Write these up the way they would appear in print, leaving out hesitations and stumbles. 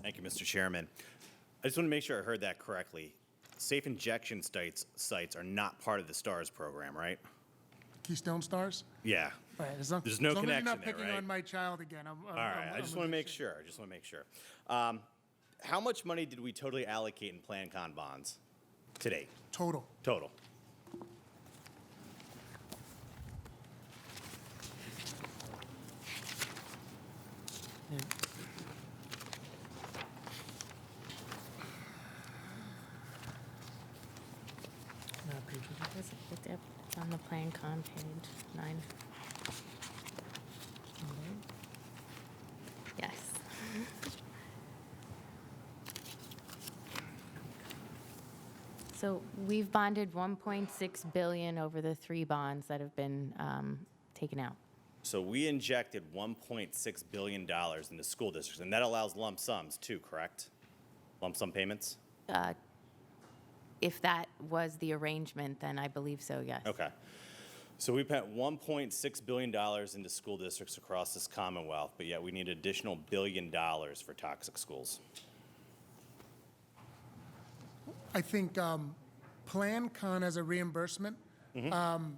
Thank you, Mr. Chairman. I just want to make sure I heard that correctly. Safe injection sites are not part of the STARS program, right? Keystone Stars? Yeah. All right, There's no as long as you're connection not there, picking right? on my child again. All right, I just want to make sure. How much money did we totally allocate in Plan Con bonds to date? Total. Total. It's on the Plan Con page 9. Yes. So we've bonded 1.6 billion over the 3 bonds that have been taken out. So we injected $1.6 billion into school districts, and that allows lump sums too, correct? Lump sum payments? If that was the arrangement, then I believe so, yes. Okay. So we put $1.6 billion into school districts across this Commonwealth, but yet we need an additional $1 billion for toxic schools. I think Plan Con as a reimbursement, and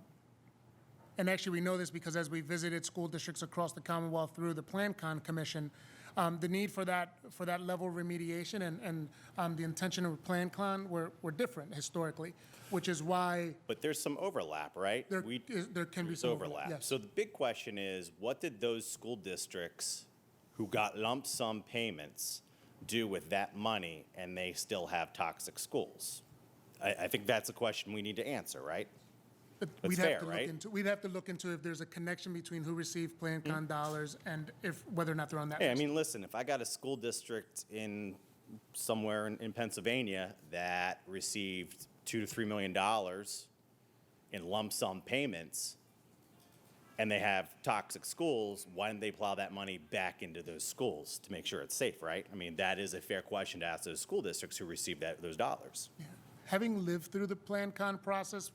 actually we know this because as we visited school districts across the Commonwealth through the Plan Con Commission, the need for that level of remediation and the intention of Plan Con were different historically, which is why But there's some overlap, right? there can be There's some overlap. Yes. So the big question is, what did those school districts who got lump sum payments do with that money and they still have toxic schools? I think that's a question we need to answer, right? But That's we'd fair, have to right? we'd have to look into if there's a connection between who received Plan Con dollars and whether or not they're on that Hey, I list. mean, listen, if I got a school district in somewhere in Pennsylvania that received $2 to $3 million in lump sum payments, and they have toxic schools, why didn't they plow that money back into those schools to make sure it's safe, right? I mean, that is a fair question to ask those school districts who received those dollars. Yeah. Having lived through the Plan Con process,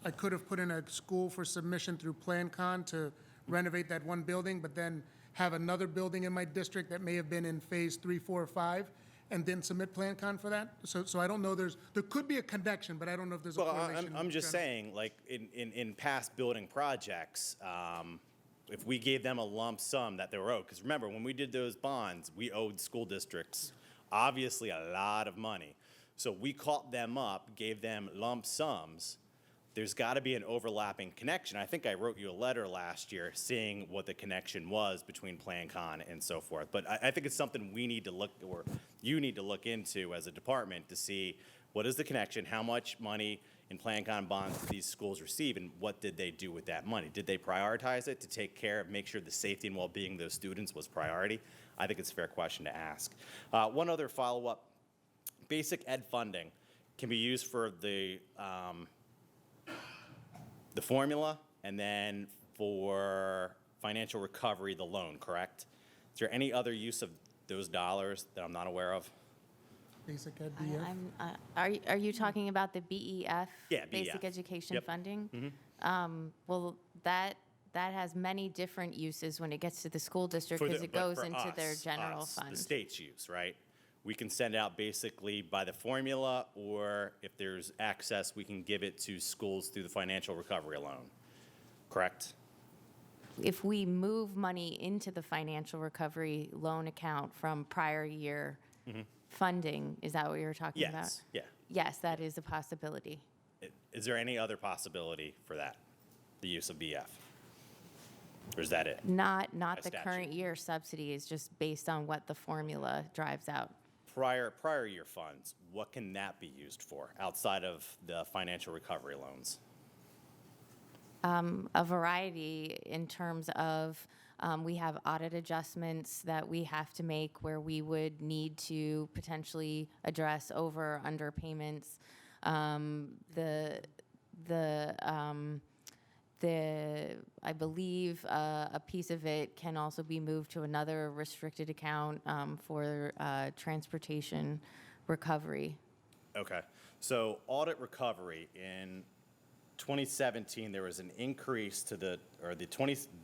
I could have put in a school for submission through Plan Con to renovate that one building, but then have another building in my district that may have been in phase 3, 4, or 5, and then submit Plan Con for that. So I don't know. There could be a connection, but I don't know if there's a Well, correlation. I'm just saying, like, in past building projects, if we gave them a lump sum that they were owed, because remember, when we did those bonds, we owed school districts obviously a lot of money. So we caught them up, gave them lump sums. There's got to be an overlapping connection. I think I wrote you a letter last year seeing what the connection was between Plan Con and so forth. But I think it's something we need to look, or you need to look into as a department to see what is the connection, how much money in Plan Con bonds did these schools receive, and what did they do with that money? Did they prioritize it to take care of, make sure the safety and well-being of those students was priority? I think it's a fair question to ask. One other follow-up, basic ed funding can be used for the formula, and then for financial recovery, the loan, correct? Is there any other use of those dollars that I'm not aware of? Basic Ed BF. Are you talking about the BEF? Yeah, Basic BEF. Education Yep. Funding? Well, that has many different uses when it gets to the school district because it goes into their general fund. The state's use, right? We can send out basically by the formula, or if there's access, we can give it to schools through the financial recovery loan, correct? If we move money into the financial recovery loan account from prior year funding, is that what you were talking about? Yes, yeah. Yes, that is a possibility. Is there any other possibility for that, the use of BF? Or is that it? Not By the statute. current year subsidy is just based on what the formula drives out. Prior year funds, what can that be used for outside of the financial recovery loans? A variety in terms of we have audit adjustmts that we have to make where we would need to potentially address over underpayments. I believe a piece of it can also be moved to another restricted account for transportation recovery. Okay, so audit recovery in 2017, there was an increase to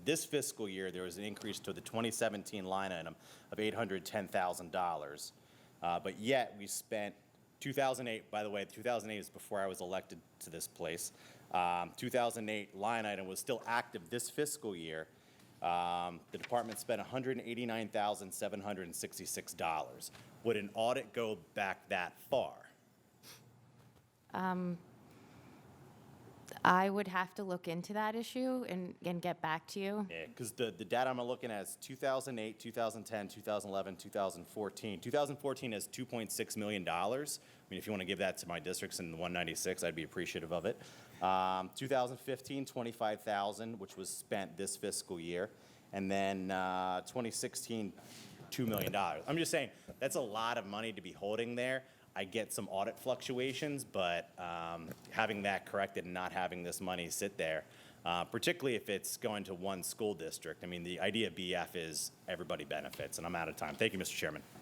this fiscal year, there was an increase to the 2017 line item of $810,000. But yet we spent 2008, by the way, 2008 is before I was elected to this place. 2008 line item was still active this fiscal year. The department spent $189,766. Would an audit go back that far? I would have to look into that issue and get back to you. Yeah, because the data I'm looking at is 2008, 2010, 2011, 2014. 2014 has $2.6 million. I mean, if you want to give that to my districts in the 196, I'd be appreciative of it. 2015, 25,000, which was spent this fiscal year. And then 2016, $2 million. I'm just saying, that's a lot of money to be holding there. I get some audit fluctuations, but having that corrected and not having this money sit there, particularly if it's going to one school district. I mean, the idea of BF is everybody benefits, and I'm out of time. Thank you, Mr. Chairman.